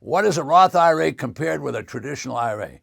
What is a Roth IRA compared with a traditional IRA?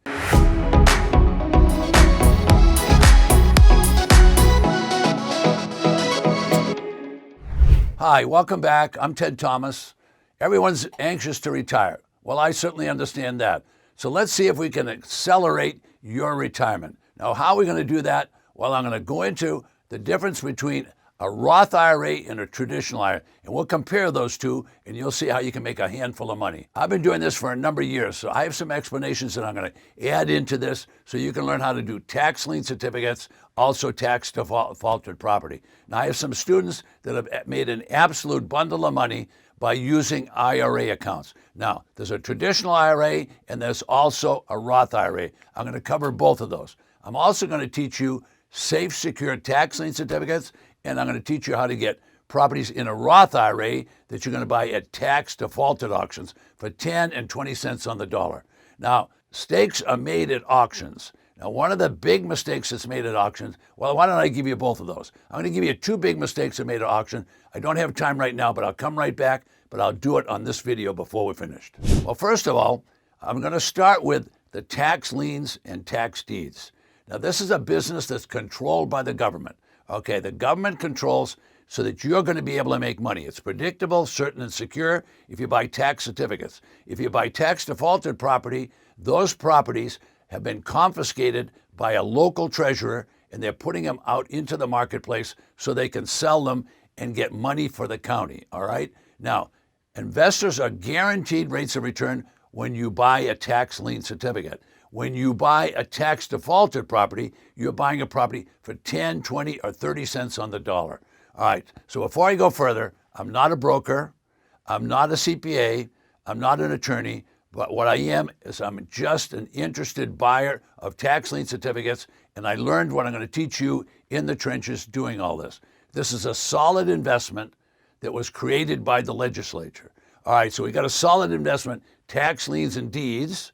Hi, welcome back. I'm Ted Thomas. Everyone's anxious to retire. Well, I certainly understand that. So let's see if we can accelerate your retirement. Now, how are we going to do that? Well, I'm going to go into the difference between a Roth IRA and a traditional IRA, and we'll compare those two, and you'll see how you can make a handful of money. I've been doing this for a number of years, so I have some explanations that I'm going to add into this so you can learn how to do tax lien certificates, also tax defaulted property. Now, I have some students that have made an absolute bundle of money by using IRA accounts. Now, there's a traditional IRA and there's also a Roth IRA. I'm going to cover both of those. I'm also going to teach you safe, secure tax lien certificates, and I'm going to teach you how to get properties in a Roth IRA that you're going to buy at tax defaulted auctions for 10 and 20 cents on the dollar. Now, stakes are made at auctions. Now, one of the big mistakes that's made at auctions, well, why don't I give you both of those? I'm going to give you two big mistakes that made at auction. I don't have time right now, but I'll come right back, but I'll do it on this video before we're finished. Well, first of all, I'm going to start with the tax liens and tax deeds. Now, this is a business that's controlled by the government. Okay, the government controls so that you're going to be able to make money. It's predictable, certain, and secure if you buy tax certificates. If you buy tax defaulted property, those properties have been confiscated by a local treasurer, and they're putting them out into the marketplace so they can sell them and get money for the county, all right? Now, investors are guaranteed rates of return when you buy a tax lien certificate. When you buy a tax defaulted property, you're buying a property for 10, 20, or 30 cents on the dollar. All right, so before I go further, I'm not a broker, I'm not a CPA, I'm not an attorney, but what I am is I'm just an interested buyer of tax lien certificates, and I learned what I'm going to teach you in the trenches doing all this. This is a solid investment that was created by the legislature. All right, so we got a solid investment, tax liens and deeds,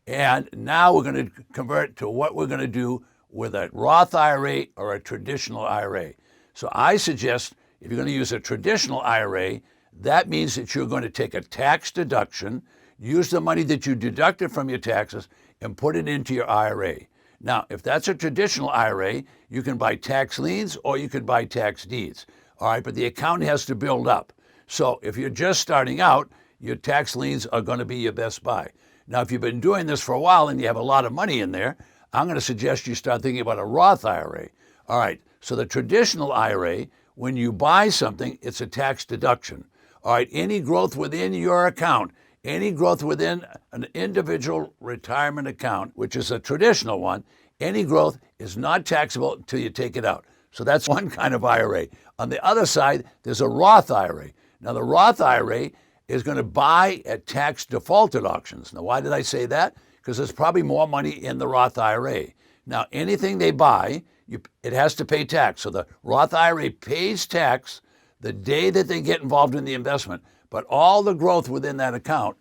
and now we're going to convert to what we're going to do with a Roth IRA or a traditional IRA. So I suggest if you're going to use a traditional IRA, that means that you're going to take a tax deduction, use the money that you deducted from your taxes, and put it into your IRA. Now, if that's a traditional IRA, you can buy tax liens or you can buy tax deeds. All right, but the account has to build up. So if you're just starting out, your tax liens are going to be your best buy. Now, if you've been doing this for a while and you have a lot of money in there, I'm going to suggest you start thinking about a Roth IRA. All right, so the traditional IRA, when you buy something, it's a tax deduction. All right, any growth within your account, any growth within an individual retirement account, which is a traditional one, any growth is not taxable until you take it out. So that's one kind of IRA. On the other side, there's a Roth IRA. Now, the Roth IRA is going to buy at tax defaulted auctions. Now, why did I say that? Because there's probably more money in the Roth IRA. Now, anything they buy, it has to pay tax. So the Roth IRA pays tax the day that they get involved in the investment, but all the growth within that account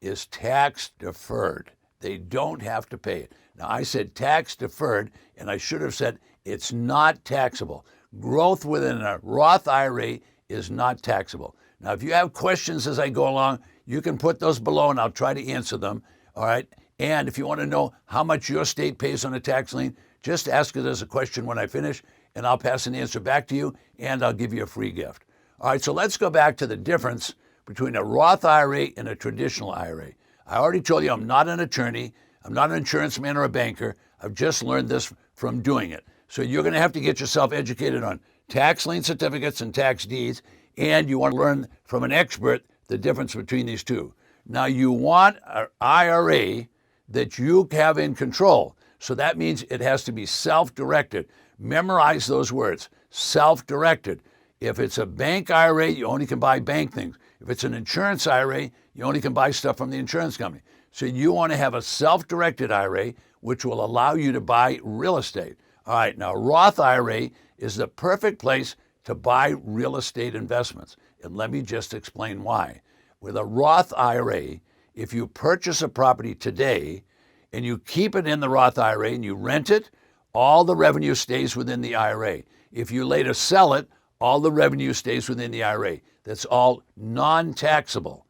is tax deferred. They don't have to pay it. Now, I said tax deferred, and I should have said it's not taxable. Growth within a Roth IRA is not taxable. Now, if you have questions as I go along, you can put those below and I'll try to answer them, all right? And if you want to know how much your state pays on a tax lien, just ask it as a question when I finish, and I'll pass an answer back to you, and I'll give you a free gift. All right, so let's go back to the difference between a Roth IRA and a traditional IRA. I already told you I'm not an attorney, I'm not an insurance man or a banker. I've just learned this from doing it. So you're going to have to get yourself educated on tax lien certificates and tax deeds, and you want to learn from an expert the difference between these two. Now, you want an IRA that you have in control. So that means it has to be self-directed. Memorize those words, self-directed. If it's a bank IRA, you only can buy bank things. If it's an insurance IRA, you only can buy stuff from the insurance company. So you want to have a self-directed IRA, which will allow you to buy real estate. All right, now Roth IRA is the perfect place to buy real estate investments. And let me just explain why. With a Roth IRA, if you purchase a property today and you keep it in the Roth IRA and you rent it, all the revenue stays within the IRA. If you later sell it, all the revenue stays within the IRA. That's all non-taxable.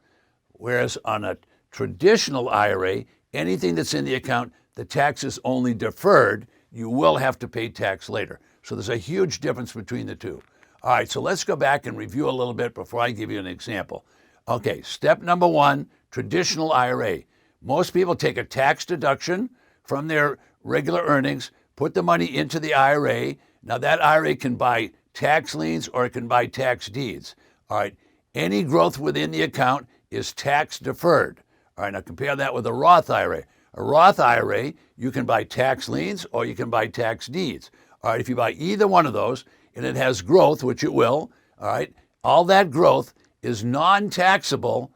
Whereas on a Traditional IRA, anything that's in the account, the tax is only deferred. You will have to pay tax later. So there's a huge difference between the two. All right, so let's go back and review a little bit before I give you an example. Okay, step number one, traditional IRA. Most people take a tax deduction from their regular earnings, put the money into the IRA. Now that IRA can buy tax liens or it can buy tax deeds. All right, any growth within the account is tax deferred. All right, now compare that with a Roth IRA. A Roth IRA, you can buy tax liens or you can buy tax deeds. All right, if you buy either one of those and it has growth, which it will, all right, all that growth is non-taxable.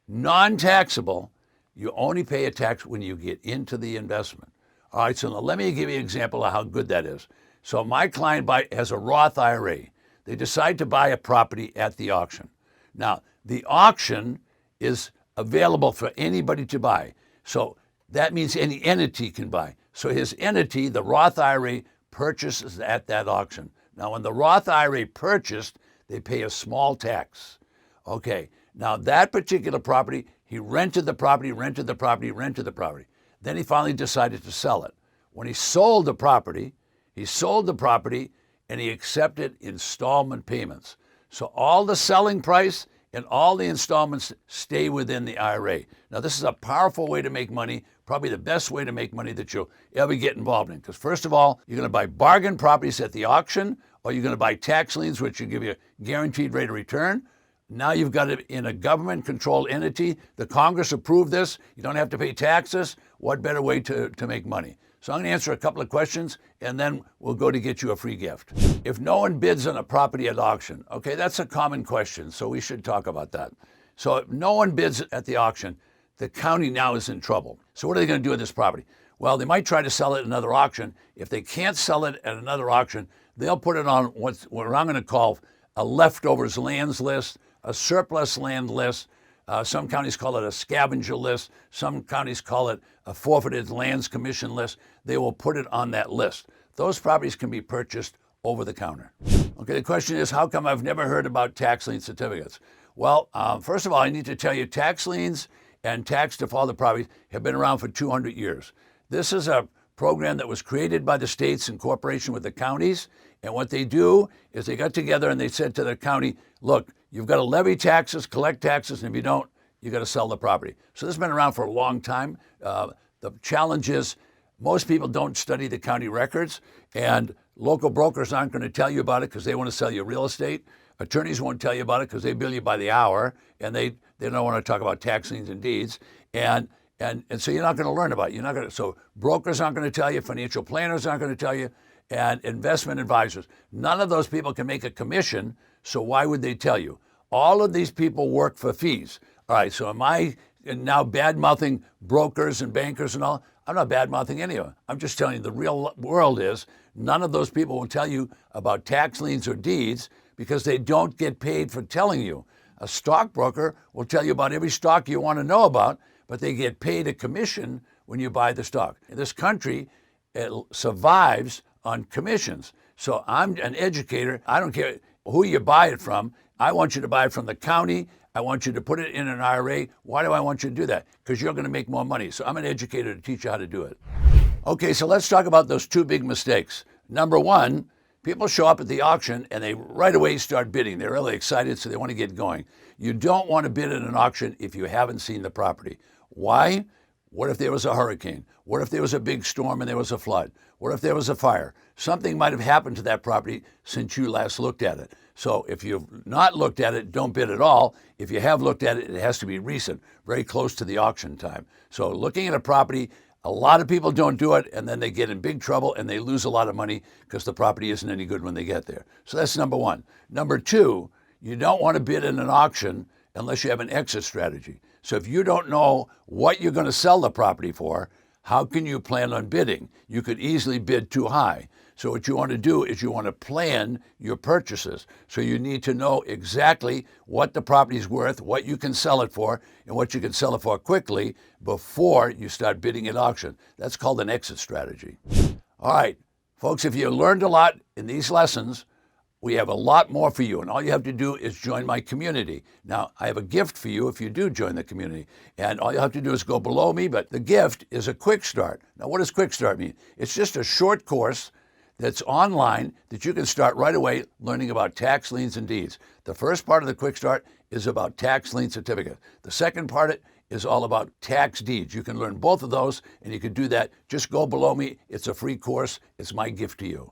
Non-taxable. You only pay a tax when you get into the investment. All right, so now let me give you an example of how good that is. So my client has a Roth IRA. They decide to buy a property at the auction. Now, the auction is available for anybody to buy. So that means any entity can buy. So his entity, the Roth IRA, purchases at that auction. Now, when the Roth IRA purchased, they pay a small tax. Okay, now that particular property, he rented the property. Then he finally decided to sell it. When he sold the property and he accepted installment payments. So all the selling price and all the installments stay within the IRA. Now, this is a powerful way to make money, probably the best way to make money that you'll ever get involved in. Because first of all, you're going to buy bargain properties at the auction, or you're going to buy tax liens, which will give you a guaranteed rate of return. Now you've got it in a government-controlled entity. The Congress approved this. You don't have to pay taxes. What better way to make money? So I'm going to answer a couple of questions, and then we'll go to get you a free gift. If no one bids on a property at auction, okay, that's a common question, so we should talk about that. So if no one bids at the auction, the county now is in trouble. So what are they going to do with this property? Well, they might try to sell it at another auction. If they can't sell it at another auction, they'll put it on what I'm going to call a leftovers lands list, a surplus land list. Some counties call it a scavenger list. Some counties call it a forfeited lands commission list. They will put it on that list. Those properties can be purchased over the counter. Okay, the question is, how come I've never heard about tax lien certificates? Well, first of all, I need to tell you, tax liens and tax defaulted properties have been around for 200 years. This is a program that was created by the states in cooperation with the counties. And what they do is they got together and they said to the county, look, you've got to levy taxes, collect taxes, and if you don't, you got to sell the property. So this has been around for a long time. The challenge is most people don't study the county records, and local brokers aren't going to tell you about it because they want to sell you real estate. Attorneys won't tell you about it because they bill you by the hour, and they don't want to talk about tax liens and deeds. And so you're not going to learn about it. So brokers aren't going to tell you, financial planners aren't going to tell you, and investment advisors. None of those people can make a commission, so why would they tell you? All of these people work for fees. All right, so am I now bad-mouthing brokers and bankers and all? I'm not bad-mouthing any of them. I'm just telling you the real world is none of those people will tell you about tax liens or deeds because they don't get paid for telling you. A stockbroker will tell you about every stock you want to know about, but they get paid a commission when you buy the stock. In this country, it survives on commissions. So I'm an educator. I don't care who you buy it from. I want you to buy it from the county. I want you to put it in an IRA. Why do I want you to do that? Because you're going to make more money. So I'm an educator to teach you how to do it. Okay, so let's talk about those two big mistakes. Number one, people show up at the auction and they right away start bidding. They're really excited, so they want to get going. You don't want to bid at an auction if you haven't seen the property. Why? What if there was a hurricane? What if there was a big storm and there was a flood? What if there was a fire? Something might have happened to that property since you last looked at it. So if you've not looked at it, don't bid at all. If you have looked at it, it has to be recent, very close to the auction time. So looking at a property, a lot of people don't do it, and then they get in big trouble and they lose a lot of money because the property isn't any good when they get there. So that's number one. Number two, you don't want to bid in an auction unless you have an exit strategy. So if you don't know what you're going to sell the property for, how can you plan on bidding? You could easily bid too high. So what you want to do is you want to plan your purchases. So you need to know exactly what the property is worth, what you can sell it for, and what you can sell it for quickly before you start bidding at auction. That's called an exit strategy. All right, folks, if you learned a lot in these lessons, we have a lot more for you, and all you have to do is join my community. Now, I have a gift for you if you do join the community, and all you have to do is go below me, but the gift is a quick start. Now, what does quick start mean? It's just a short course that's online that you can start right away learning about tax liens and deeds. The first part of the quick start is about tax lien certificate. The second part is all about tax deeds. You can learn both of those, and you can do that. Just go below me. It's a free course. It's my gift to you.